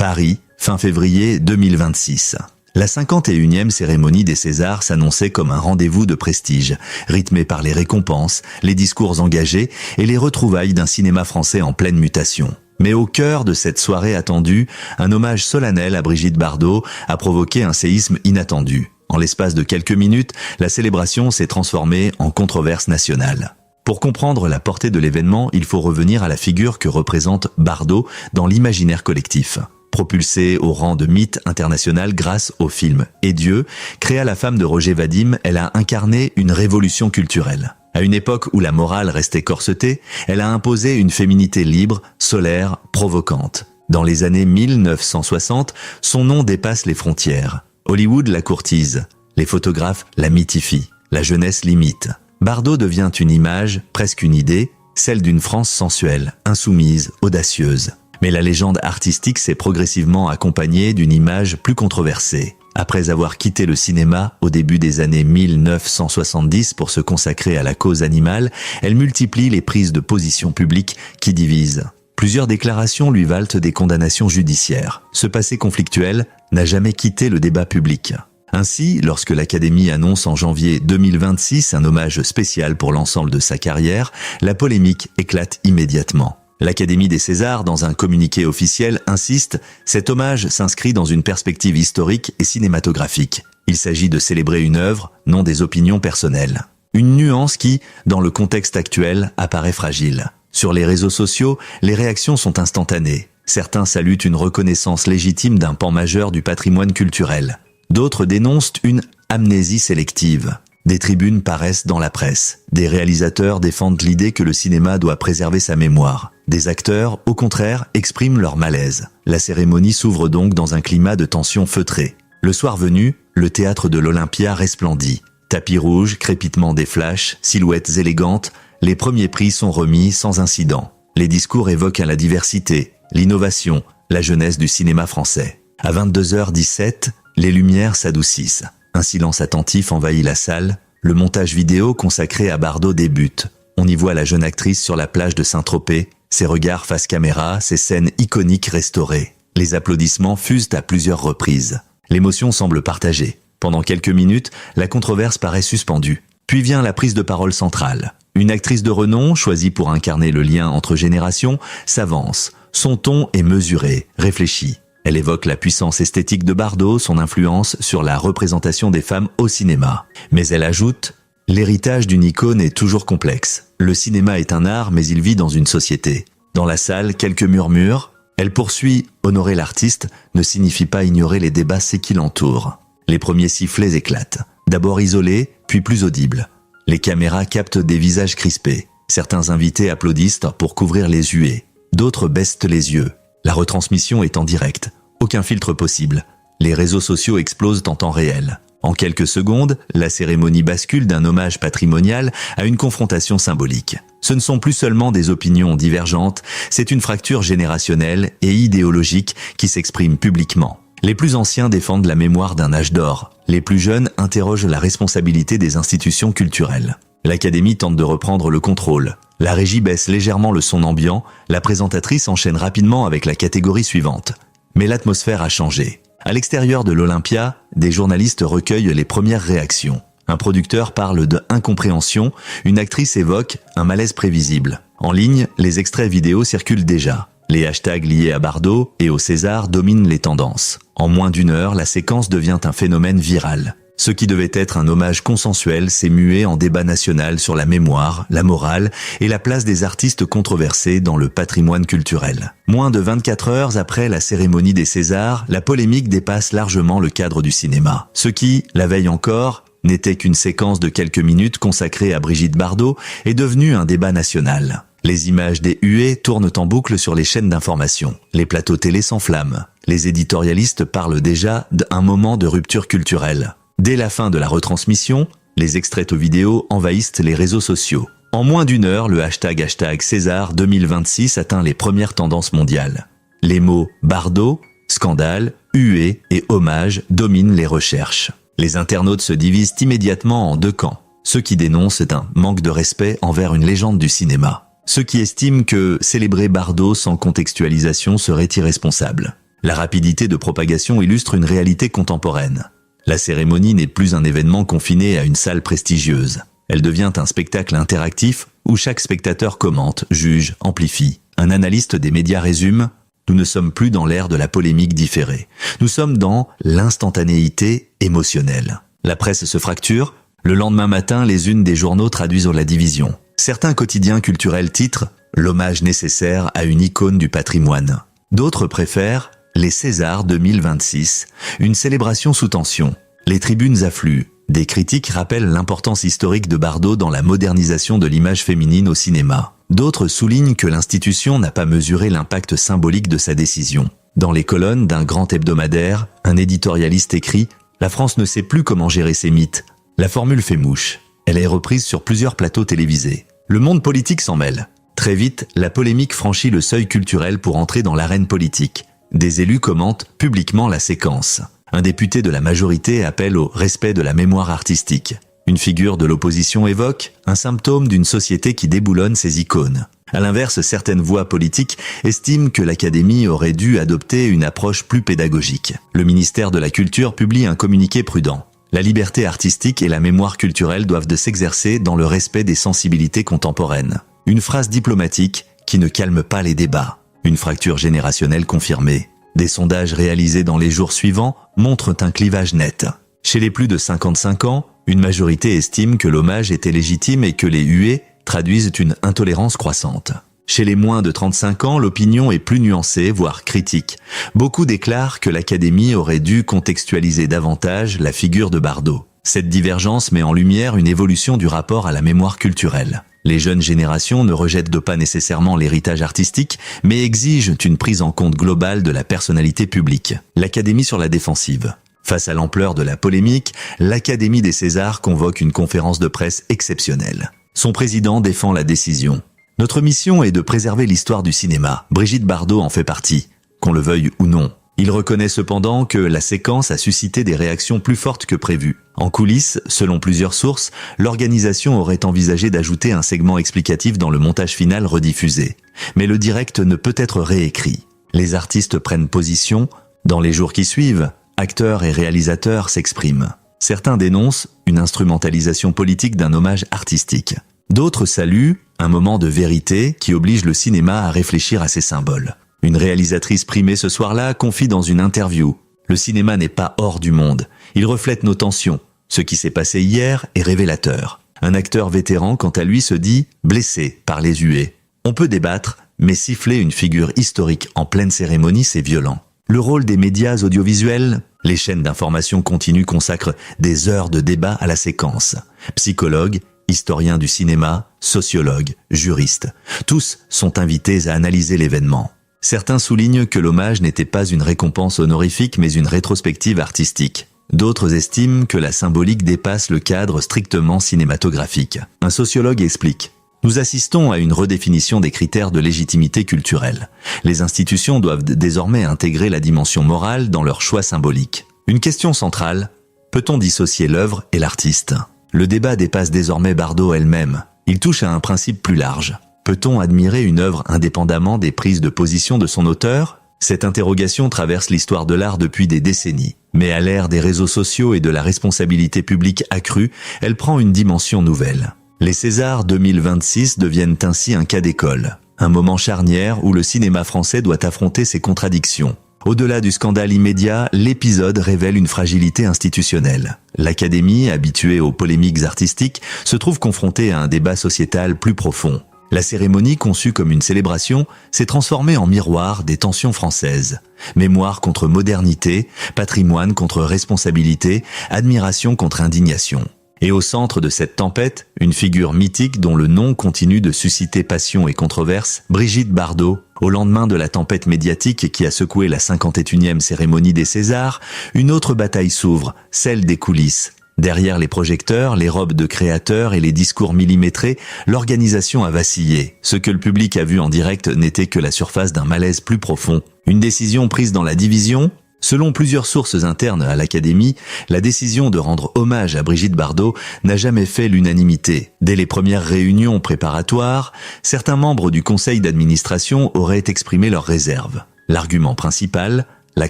Paris, fin février 2026. La 51e cérémonie des Césars s'annonçait comme un rendez-vous de prestige, rythmé par les récompenses, les discours engagés et les retrouvailles d'un cinéma français en pleine mutation. Mais au cœur de cette soirée attendue, un hommage solennel à Brigitte Bardot a provoqué un séisme inattendu. En l'espace de quelques minutes, la célébration s'est transformée en controverse nationale. Pour comprendre la portée de l'événement, il faut revenir à la figure que représente Bardot dans l'imaginaire collectif. Propulsée au rang de mythe international grâce au film « Et Dieu », créée à la femme de Roger Vadim, elle a incarné une révolution culturelle. À une époque où la morale restait corsetée, elle a imposé une féminité libre, solaire, provocante. Dans les années 1960, son nom dépasse les frontières. Hollywood la courtise, les photographes la mythifient, la jeunesse l'imite. Bardot devient une image, presque une idée, celle d'une France sensuelle, insoumise, audacieuse. Mais la légende artistique s'est progressivement accompagnée d'une image plus controversée. Après avoir quitté le cinéma au début des années 1970 pour se consacrer à la cause animale, elle multiplie les prises de position publiques qui divisent. Plusieurs déclarations lui valent des condamnations judiciaires. Ce passé conflictuel n'a jamais quitté le débat public. Ainsi, lorsque l'Académie annonce en janvier 2026 un hommage spécial pour l'ensemble de sa carrière, la polémique éclate immédiatement. L'Académie des Césars, dans un communiqué officiel, insiste « Cet hommage s'inscrit dans une perspective historique et cinématographique. Il s'agit de célébrer une œuvre, non des opinions personnelles. » Une nuance qui, dans le contexte actuel, apparaît fragile. Sur les réseaux sociaux, les réactions sont instantanées. Certains saluent une reconnaissance légitime d'un pan majeur du patrimoine culturel. D'autres dénoncent une amnésie sélective. Des tribunes paraissent dans la presse. Des réalisateurs défendent l'idée que le cinéma doit préserver sa mémoire. Des acteurs, au contraire, expriment leur malaise. La cérémonie s'ouvre donc dans un climat de tension feutrée. Le soir venu, le théâtre de l'Olympia resplendit. Tapis rouge, crépitement des flashs, silhouettes élégantes, les premiers prix sont remis sans incident. Les discours évoquent la diversité, l'innovation, la jeunesse du cinéma français. À 22h17, les lumières s'adoucissent. Un silence attentif envahit la salle. Le montage vidéo consacré à Bardot débute. On y voit la jeune actrice sur la plage de Saint-Tropez, ses regards face caméra, ses scènes iconiques restaurées. Les applaudissements fusent à plusieurs reprises. L'émotion semble partagée. Pendant quelques minutes, la controverse paraît suspendue. Puis vient la prise de parole centrale. Une actrice de renom, choisie pour incarner le lien entre générations, s'avance. Son ton est mesuré, réfléchi. Elle évoque la puissance esthétique de Bardot, son influence sur la représentation des femmes au cinéma. Mais elle ajoute « L'héritage d'une icône est toujours complexe. Le cinéma est un art, mais il vit dans une société. » Dans la salle, quelques murmures. Elle poursuit « Honorer l'artiste ne signifie pas ignorer les débats qui l'entourent. » Les premiers sifflets éclatent. D'abord isolés, puis plus audibles. Les caméras captent des visages crispés. Certains invités applaudissent pour couvrir les huées. D'autres baissent les yeux. La retransmission est en direct. Aucun filtre possible. Les réseaux sociaux explosent en temps réel. En quelques secondes, la cérémonie bascule d'un hommage patrimonial à une confrontation symbolique. Ce ne sont plus seulement des opinions divergentes, c'est une fracture générationnelle et idéologique qui s'exprime publiquement. Les plus anciens défendent la mémoire d'un âge d'or. Les plus jeunes interrogent la responsabilité des institutions culturelles. L'Académie tente de reprendre le contrôle. La régie baisse légèrement le son ambiant, la présentatrice enchaîne rapidement avec la catégorie suivante. Mais l'atmosphère a changé. À l'extérieur de l'Olympia, des journalistes recueillent les premières réactions. Un producteur parle de incompréhension, une actrice évoque un malaise prévisible. En ligne, les extraits vidéo circulent déjà. Les hashtags liés à Bardot et au César dominent les tendances. En moins d'une heure, la séquence devient un phénomène viral. Ce qui devait être un hommage consensuel s'est mué en débat national sur la mémoire, la morale et la place des artistes controversés dans le patrimoine culturel. Moins de 24 heures après la cérémonie des Césars, la polémique dépasse largement le cadre du cinéma. Ce qui, la veille encore, n'était qu'une séquence de quelques minutes consacrée à Brigitte Bardot est devenu un débat national. Les images des huées tournent en boucle sur les chaînes d'information. Les plateaux télé s'enflamment. Les éditorialistes parlent déjà d'un moment de rupture culturelle. Dès la fin de la retransmission, les extraits vidéo envahissent les réseaux sociaux. En moins d'une heure, le hashtag César 2026 atteint les premières tendances mondiales. Les mots Bardot, scandale, huée et hommage dominent les recherches. Les internautes se divisent immédiatement en deux camps. Ceux qui dénoncent un manque de respect envers une légende du cinéma. Ceux qui estiment que célébrer Bardot sans contextualisation serait irresponsable. La rapidité de propagation illustre une réalité contemporaine. La cérémonie n'est plus un événement confiné à une salle prestigieuse. Elle devient un spectacle interactif où chaque spectateur commente, juge, amplifie. Un analyste des médias résume « Nous ne sommes plus dans l'ère de la polémique différée. Nous sommes dans l'instantanéité émotionnelle. » La presse se fracture. Le lendemain matin, les unes des journaux traduisent la division. Certains quotidiens culturels titrent « L'hommage nécessaire à une icône du patrimoine ». D'autres préfèrent « Les Césars 2026 », une célébration sous tension. Les tribunes affluent. Des critiques rappellent l'importance historique de Bardot dans la modernisation de l'image féminine au cinéma. D'autres soulignent que l'institution n'a pas mesuré l'impact symbolique de sa décision. Dans les colonnes d'un grand hebdomadaire, un éditorialiste écrit « La France ne sait plus comment gérer ses mythes. La formule fait mouche. Elle est reprise sur plusieurs plateaux télévisés. Le monde politique s'en mêle. Très vite, la polémique franchit le seuil culturel pour entrer dans l'arène politique. Des élus commentent publiquement la séquence. Un député de la majorité appelle au respect de la mémoire artistique. Une figure de l'opposition évoque un symptôme d'une société qui déboulonne ses icônes. À l'inverse, certaines voix politiques estiment que l'Académie aurait dû adopter une approche plus pédagogique. Le ministère de la Culture publie un communiqué prudent. La liberté artistique et la mémoire culturelle doivent s'exercer dans le respect des sensibilités contemporaines. Une phrase diplomatique qui ne calme pas les débats. Une fracture générationnelle confirmée. Des sondages réalisés dans les jours suivants montrent un clivage net. Chez les plus de 55 ans, une majorité estime que l'hommage était légitime et que les huées traduisent une intolérance croissante. Chez les moins de 35 ans, l'opinion est plus nuancée, voire critique. Beaucoup déclarent que l'Académie aurait dû contextualiser davantage la figure de Bardot. Cette divergence met en lumière une évolution du rapport à la mémoire culturelle. Les jeunes générations ne rejettent pas nécessairement l'héritage artistique, mais exigent une prise en compte globale de la personnalité publique. L'Académie sur la défensive. Face à l'ampleur de la polémique, l'Académie des Césars convoque une conférence de presse exceptionnelle. Son président défend la décision. « Notre mission est de préserver l'histoire du cinéma. Brigitte Bardot en fait partie, qu'on le veuille ou non. » Il reconnaît cependant que la séquence a suscité des réactions plus fortes que prévu. En coulisses, selon plusieurs sources, l'organisation aurait envisagé d'ajouter un segment explicatif dans le montage final rediffusé. Mais le direct ne peut être réécrit. Les artistes prennent position. Dans les jours qui suivent, acteurs et réalisateurs s'expriment. Certains dénoncent une instrumentalisation politique d'un hommage artistique. D'autres saluent un moment de vérité qui oblige le cinéma à réfléchir à ses symboles. Une réalisatrice primée ce soir-là confie dans une interview « Le cinéma n'est pas hors du monde. Il reflète nos tensions. Ce qui s'est passé hier est révélateur. » Un acteur vétéran, quant à lui, se dit « blessé par les huées ». On peut débattre, mais siffler une figure historique en pleine cérémonie, c'est violent. Le rôle des médias audiovisuels, les chaînes d'information continues consacrent des heures de débat à la séquence. Psychologues, historiens du cinéma, sociologues, juristes, tous sont invités à analyser l'événement. Certains soulignent que l'hommage n'était pas une récompense honorifique mais une rétrospective artistique. D'autres estiment que la symbolique dépasse le cadre strictement cinématographique. Un sociologue explique « Nous assistons à une redéfinition des critères de légitimité culturelle. Les institutions doivent désormais intégrer la dimension morale dans leurs choix symboliques. Une question centrale, peut-on dissocier l'œuvre et l'artiste ? Le débat dépasse désormais Bardot elle-même. Il touche à un principe plus large. Peut-on admirer une œuvre indépendamment des prises de position de son auteur ? Cette interrogation traverse l'histoire de l'art depuis des décennies. Mais à l'ère des réseaux sociaux et de la responsabilité publique accrue, elle prend une dimension nouvelle. Les Césars 2026 deviennent ainsi un cas d'école. Un moment charnière où le cinéma français doit affronter ses contradictions. Au-delà du scandale immédiat, l'épisode révèle une fragilité institutionnelle. L'Académie, habituée aux polémiques artistiques, se trouve confrontée à un débat sociétal plus profond. La cérémonie, conçue comme une célébration, s'est transformée en miroir des tensions françaises. Mémoire contre modernité, patrimoine contre responsabilité, admiration contre indignation. Et au centre de cette tempête, une figure mythique dont le nom continue de susciter passion et controverse, Brigitte Bardot. Au lendemain de la tempête médiatique qui a secoué la 51e cérémonie des Césars, une autre bataille s'ouvre, celle des coulisses. Derrière les projecteurs, les robes de créateurs et les discours millimétrés, l'organisation a vacillé. Ce que le public a vu en direct n'était que la surface d'un malaise plus profond. Une décision prise dans la division ? Selon plusieurs sources internes à l'Académie, la décision de rendre hommage à Brigitte Bardot n'a jamais fait l'unanimité. Dès les premières réunions préparatoires, certains membres du conseil d'administration auraient exprimé leurs réserves. L'argument principal ? la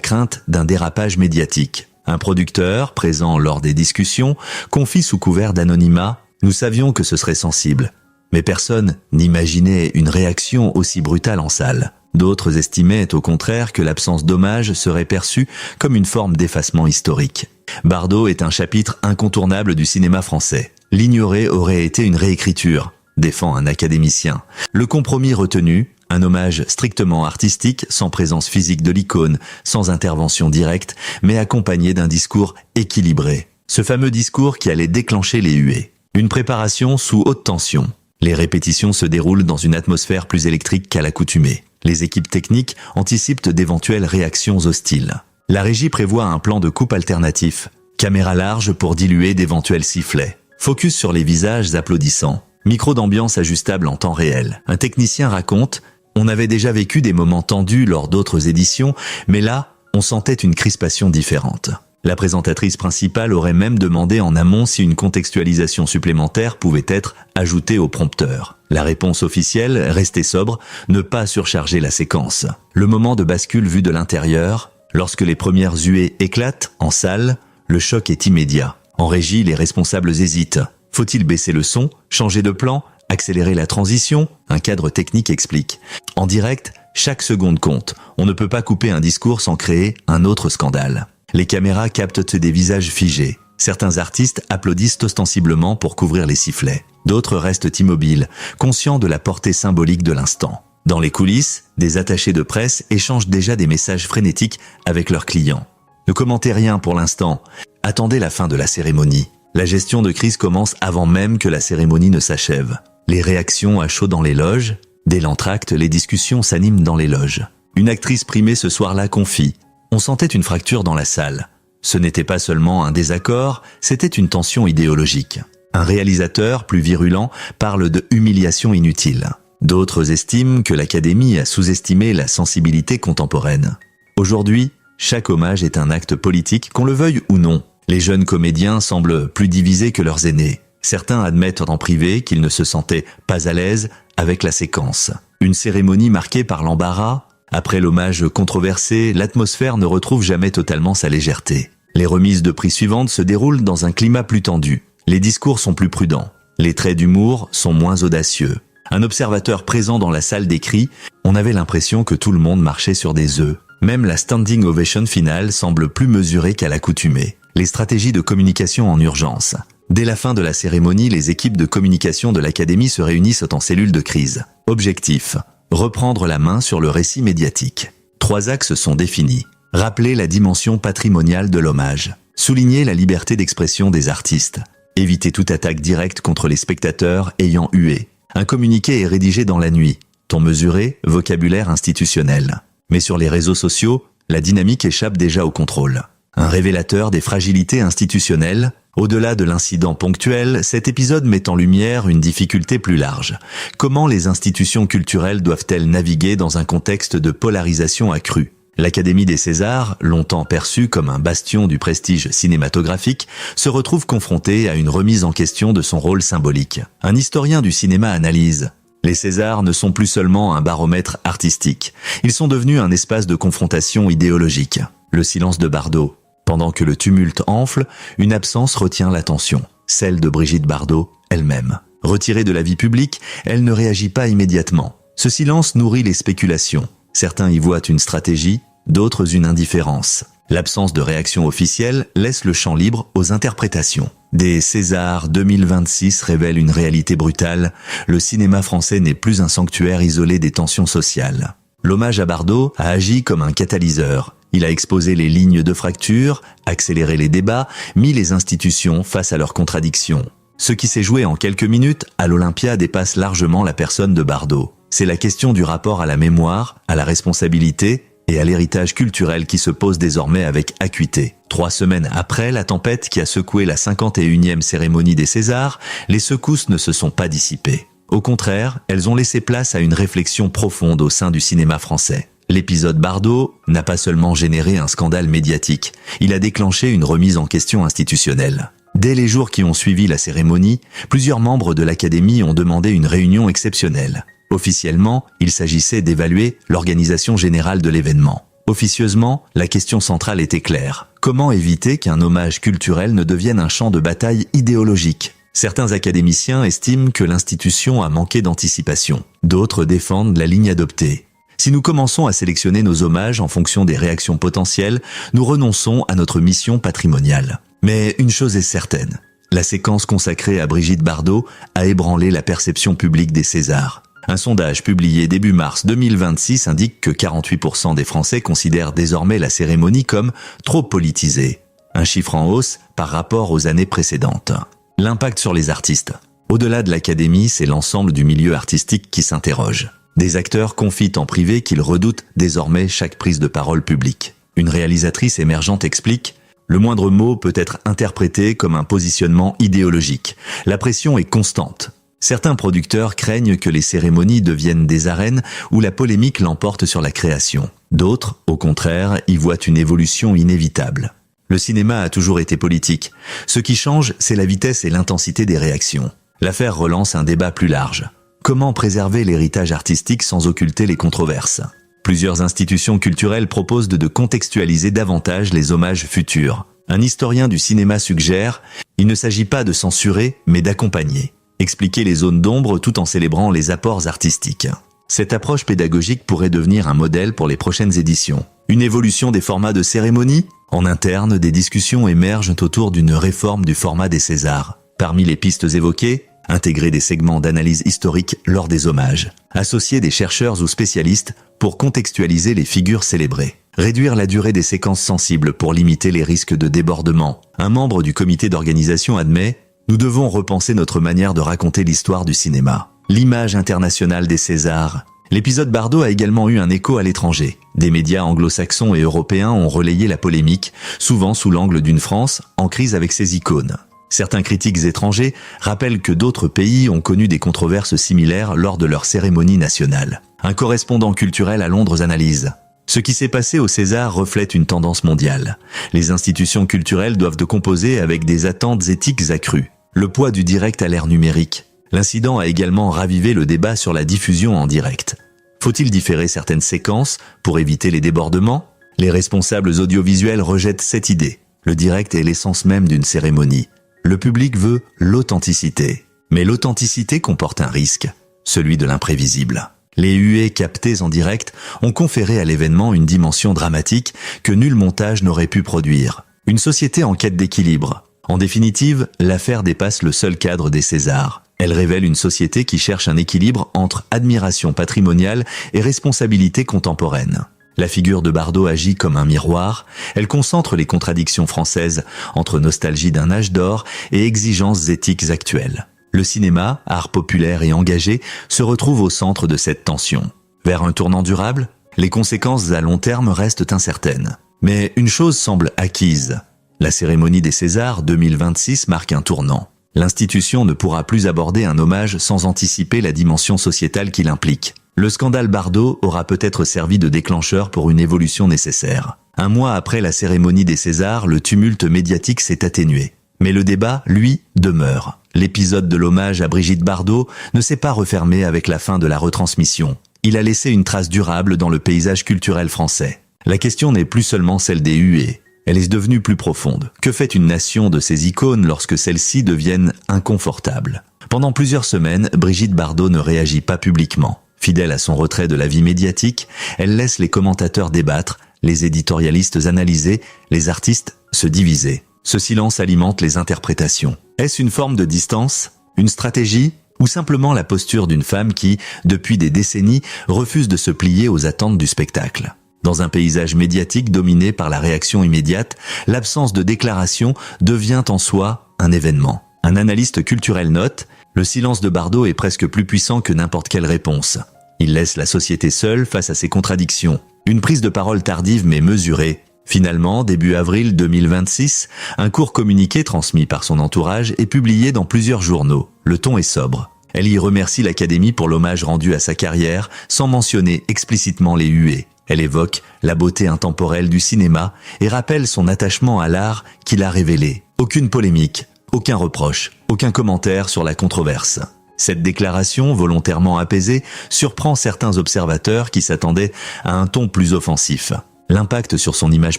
crainte d'un dérapage médiatique. Un producteur, présent lors des discussions, confie sous couvert d'anonymat « Nous savions que ce serait sensible ». Mais personne n'imaginait une réaction aussi brutale en salle. D'autres estimaient au contraire que l'absence d'hommage serait perçue comme une forme d'effacement historique. Bardot est un chapitre incontournable du cinéma français. L'ignorer aurait été une réécriture, défend un académicien. Le compromis retenu, un hommage strictement artistique, sans présence physique de l'icône, sans intervention directe, mais accompagné d'un discours équilibré. Ce fameux discours qui allait déclencher les huées. Une préparation sous haute tension. Les répétitions se déroulent dans une atmosphère plus électrique qu'à l'accoutumée. Les équipes techniques anticipent d'éventuelles réactions hostiles. La régie prévoit un plan de coupe alternatif. Caméra large pour diluer d'éventuels sifflets. Focus sur les visages applaudissants. Micro d'ambiance ajustable en temps réel. Un technicien raconte « On avait déjà vécu des moments tendus lors d'autres éditions, mais là, on sentait une crispation différente. » La présentatrice principale aurait même demandé en amont si une contextualisation supplémentaire pouvait être ajoutée au prompteur. La réponse officielle, rester sobre, ne pas surcharger la séquence. Le moment de bascule vu de l'intérieur, lorsque les premières huées éclatent, en salle, le choc est immédiat. En régie, les responsables hésitent. Faut-il baisser le son, changer de plan, accélérer la transition? Un cadre technique explique. En direct, chaque seconde compte. On ne peut pas couper un discours sans créer un autre scandale. Les caméras captent des visages figés. Certains artistes applaudissent ostensiblement pour couvrir les sifflets. D'autres restent immobiles, conscients de la portée symbolique de l'instant. Dans les coulisses, des attachés de presse échangent déjà des messages frénétiques avec leurs clients. Ne commentez rien pour l'instant. Attendez la fin de la cérémonie. La gestion de crise commence avant même que la cérémonie ne s'achève. Les réactions à chaud dans les loges. Dès l'entracte, les discussions s'animent dans les loges. Une actrice primée ce soir-là confie. On sentait une fracture dans la salle. Ce n'était pas seulement un désaccord, c'était une tension idéologique. Un réalisateur, plus virulent, parle de humiliation inutile. D'autres estiment que l'Académie a sous-estimé la sensibilité contemporaine. Aujourd'hui, chaque hommage est un acte politique, qu'on le veuille ou non. Les jeunes comédiens semblent plus divisés que leurs aînés. Certains admettent en privé qu'ils ne se sentaient pas à l'aise avec la séquence. Une cérémonie marquée par l'embarras. Après l'hommage controversé, l'atmosphère ne retrouve jamais totalement sa légèreté. Les remises de prix suivantes se déroulent dans un climat plus tendu. Les discours sont plus prudents. Les traits d'humour sont moins audacieux. Un observateur présent dans la salle décrit « On avait l'impression que tout le monde marchait sur des œufs. Même la standing ovation finale semble plus mesurée qu'à l'accoutumée. » Les stratégies de communication en urgence. Dès la fin de la cérémonie, les équipes de communication de l'Académie se réunissent en cellule de crise. Objectif. Reprendre la main sur le récit médiatique. 3 axes sont définis. Rappeler la dimension patrimoniale de l'hommage. Souligner la liberté d'expression des artistes. Éviter toute attaque directe contre les spectateurs ayant hué. Un communiqué est rédigé dans la nuit. Ton mesuré, vocabulaire institutionnel. Mais sur les réseaux sociaux, la dynamique échappe déjà au contrôle. Un révélateur des fragilités institutionnelles. Au-delà de l'incident ponctuel, cet épisode met en lumière une difficulté plus large. Comment les institutions culturelles doivent-elles naviguer dans un contexte de polarisation accrue? L'Académie des Césars, longtemps perçue comme un bastion du prestige cinématographique, se retrouve confrontée à une remise en question de son rôle symbolique. Un historien du cinéma analyse. Les Césars ne sont plus seulement un baromètre artistique. Ils sont devenus un espace de confrontation idéologique. Le silence de Bardot. Pendant que le tumulte enfle, une absence retient l'attention, celle de Brigitte Bardot elle-même. Retirée de la vie publique, elle ne réagit pas immédiatement. Ce silence nourrit les spéculations. Certains y voient une stratégie, d'autres une indifférence. L'absence de réaction officielle laisse le champ libre aux interprétations. Des Césars 2026 révèlent une réalité brutale. Le cinéma français n'est plus un sanctuaire isolé des tensions sociales. L'hommage à Bardot a agi comme un catalyseur. Il a exposé les lignes de fracture, accéléré les débats, mis les institutions face à leurs contradictions. Ce qui s'est joué en quelques minutes à l'Olympia dépasse largement la personne de Bardot. C'est la question du rapport à la mémoire, à la responsabilité et à l'héritage culturel qui se pose désormais avec acuité. 3 semaines après la tempête qui a secoué la 51e cérémonie des Césars, les secousses ne se sont pas dissipées. Au contraire, elles ont laissé place à une réflexion profonde au sein du cinéma français. L'épisode Bardot n'a pas seulement généré un scandale médiatique, il a déclenché une remise en question institutionnelle. Dès les jours qui ont suivi la cérémonie, plusieurs membres de l'Académie ont demandé une réunion exceptionnelle. Officiellement, il s'agissait d'évaluer l'organisation générale de l'événement. Officieusement, la question centrale était claire. Comment éviter qu'un hommage culturel ne devienne un champ de bataille idéologique ? Certains académiciens estiment que l'institution a manqué d'anticipation. D'autres défendent la ligne adoptée. Si nous commençons à sélectionner nos hommages en fonction des réactions potentielles, nous renonçons à notre mission patrimoniale. Mais une chose est certaine, la séquence consacrée à Brigitte Bardot a ébranlé la perception publique des Césars. Un sondage publié début mars 2026 indique que 48% des Français considèrent désormais la cérémonie comme trop politisée. Un chiffre en hausse par rapport aux années précédentes. L'impact sur les artistes. Au-delà de l'académie, c'est l'ensemble du milieu artistique qui s'interroge. Des acteurs confient en privé qu'ils redoutent désormais chaque prise de parole publique. Une réalisatrice émergente explique « Le moindre mot peut être interprété comme un positionnement idéologique. La pression est constante. Certains producteurs craignent que les cérémonies deviennent des arènes où la polémique l'emporte sur la création. D'autres, au contraire, y voient une évolution inévitable. Le cinéma a toujours été politique. Ce qui change, c'est la vitesse et l'intensité des réactions. L'affaire relance un débat plus large. Comment préserver l'héritage artistique sans occulter les controverses ? Plusieurs institutions culturelles proposent de contextualiser davantage les hommages futurs. Un historien du cinéma suggère « Il ne s'agit pas de censurer, mais d'accompagner. Expliquer les zones d'ombre tout en célébrant les apports artistiques. » Cette approche pédagogique pourrait devenir un modèle pour les prochaines éditions. Une évolution des formats de cérémonie ? En interne, des discussions émergent autour d'une réforme du format des Césars. Parmi les pistes évoquées, intégrer des segments d'analyse historique lors des hommages, associer des chercheurs ou spécialistes pour contextualiser les figures célébrées, réduire la durée des séquences sensibles pour limiter les risques de débordement. Un membre du comité d'organisation admet « Nous devons repenser notre manière de raconter l'histoire du cinéma. L'image internationale des Césars ». L'épisode Bardot a également eu un écho à l'étranger. Des médias anglo-saxons et européens ont relayé la polémique, souvent sous l'angle d'une France en crise avec ses icônes. Certains critiques étrangers rappellent que d'autres pays ont connu des controverses similaires lors de leur cérémonie nationale. Un correspondant culturel à Londres analyse. Ce qui s'est passé au César reflète une tendance mondiale. Les institutions culturelles doivent composer avec des attentes éthiques accrues. Le poids du direct à l'ère numérique. L'incident a également ravivé le débat sur la diffusion en direct. Faut-il différer certaines séquences pour éviter les débordements ? Les responsables audiovisuels rejettent cette idée. Le direct est l'essence même d'une cérémonie. Le public veut l'authenticité. Mais l'authenticité comporte un risque, celui de l'imprévisible. Les huées captées en direct ont conféré à l'événement une dimension dramatique que nul montage n'aurait pu produire. Une société en quête d'équilibre. En définitive, l'affaire dépasse le seul cadre des Césars. Elle révèle une société qui cherche un équilibre entre admiration patrimoniale et responsabilité contemporaine. La figure de Bardot agit comme un miroir, elle concentre les contradictions françaises entre nostalgie d'un âge d'or et exigences éthiques actuelles. Le cinéma, art populaire et engagé, se retrouve au centre de cette tension. Vers un tournant durable, les conséquences à long terme restent incertaines. Mais une chose semble acquise. La cérémonie des Césars 2026 marque un tournant. L'institution ne pourra plus aborder un hommage sans anticiper la dimension sociétale qu'il implique. Le scandale Bardot aura peut-être servi de déclencheur pour une évolution nécessaire. Un mois après la cérémonie des Césars, le tumulte médiatique s'est atténué. Mais le débat, lui, demeure. L'épisode de l'hommage à Brigitte Bardot ne s'est pas refermé avec la fin de la retransmission. Il a laissé une trace durable dans le paysage culturel français. La question n'est plus seulement celle des huées. Elle est devenue plus profonde. Que fait une nation de ses icônes lorsque celles-ci deviennent inconfortables ? Pendant plusieurs semaines, Brigitte Bardot ne réagit pas publiquement. Fidèle à son retrait de la vie médiatique, elle laisse les commentateurs débattre, les éditorialistes analyser, les artistes se diviser. Ce silence alimente les interprétations. Est-ce une forme de distance, une stratégie, ou simplement la posture d'une femme qui, depuis des décennies, refuse de se plier aux attentes du spectacle ? Dans un paysage médiatique dominé par la réaction immédiate, l'absence de déclaration devient en soi un événement. Un analyste culturel note « Le silence de Bardot est presque plus puissant que n'importe quelle réponse. Il laisse la société seule face à ses contradictions. Une prise de parole tardive mais mesurée. Finalement, début avril 2026, un court communiqué transmis par son entourage est publié dans plusieurs journaux. Le ton est sobre. Elle y remercie l'Académie pour l'hommage rendu à sa carrière sans mentionner explicitement les huées. Elle évoque la beauté intemporelle du cinéma et rappelle son attachement à l'art qu'il a révélé. Aucune polémique, aucun reproche, aucun commentaire sur la controverse. Cette déclaration, volontairement apaisée, surprend certains observateurs qui s'attendaient à un ton plus offensif. L'impact sur son image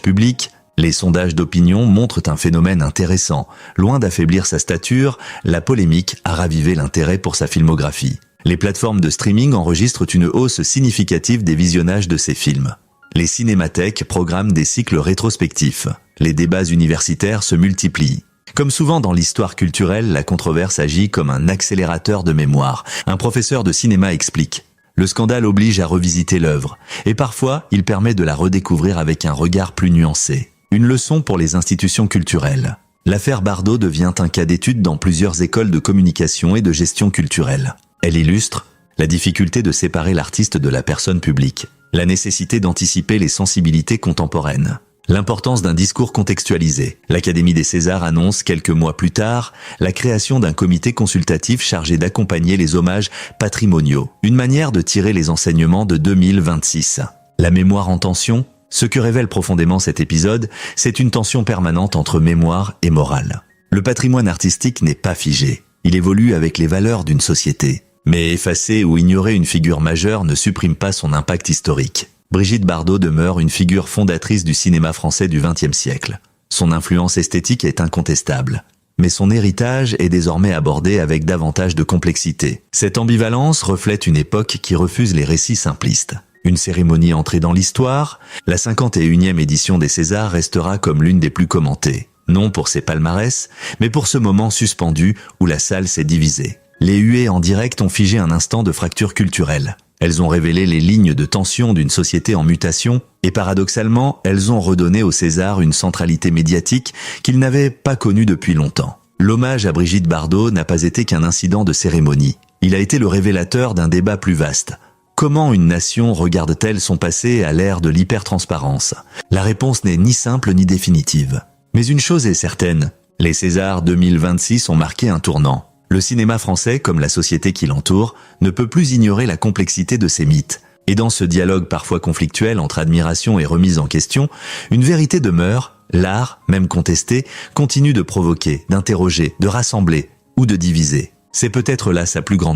publique, les sondages d'opinion montrent un phénomène intéressant. Loin d'affaiblir sa stature, la polémique a ravivé l'intérêt pour sa filmographie. Les plateformes de streaming enregistrent une hausse significative des visionnages de ses films. Les cinémathèques programment des cycles rétrospectifs. Les débats universitaires se multiplient. Comme souvent dans l'histoire culturelle, la controverse agit comme un accélérateur de mémoire. Un professeur de cinéma explique: le scandale oblige à revisiter l'œuvre, et parfois il permet de la redécouvrir avec un regard plus nuancé. Une leçon pour les institutions culturelles. L'affaire Bardot devient un cas d'étude dans plusieurs écoles de communication et de gestion culturelle. Elle illustre la difficulté de séparer l'artiste de la personne publique, la nécessité d'anticiper les sensibilités contemporaines, l'importance d'un discours contextualisé. L'Académie des Césars annonce quelques mois plus tard la création d'un comité consultatif chargé d'accompagner les hommages patrimoniaux, une manière de tirer les enseignements de 2026. La mémoire en tension. Ce que révèle profondément cet épisode, c'est une tension permanente entre mémoire et morale. Le patrimoine artistique n'est pas figé, il évolue avec les valeurs d'une société. Mais effacer ou ignorer une figure majeure ne supprime pas son impact historique. Brigitte Bardot demeure une figure fondatrice du cinéma français du XXe siècle. Son influence esthétique est incontestable. Mais son héritage est désormais abordé avec davantage de complexité. Cette ambivalence reflète une époque qui refuse les récits simplistes. Une cérémonie entrée dans l'histoire, la 51e édition des Césars restera comme l'une des plus commentées. Non pour ses palmarès, mais pour ce moment suspendu où la salle s'est divisée. Les huées en direct ont figé un instant de fracture culturelle. Elles ont révélé les lignes de tension d'une société en mutation et paradoxalement, elles ont redonné aux Césars une centralité médiatique qu'ils n'avaient pas connue depuis longtemps. L'hommage à Brigitte Bardot n'a pas été qu'un incident de cérémonie. Il a été le révélateur d'un débat plus vaste. Comment une nation regarde-t-elle son passé à l'ère de l'hypertransparence? La réponse n'est ni simple ni définitive. Mais une chose est certaine, les Césars 2026 ont marqué un tournant. Le cinéma français, comme la société qui l'entoure, ne peut plus ignorer la complexité de ses mythes. Et dans ce dialogue parfois conflictuel entre admiration et remise en question, une vérité demeure, l'art, même contesté, continue de provoquer, d'interroger, de rassembler ou de diviser. C'est peut-être là sa plus grande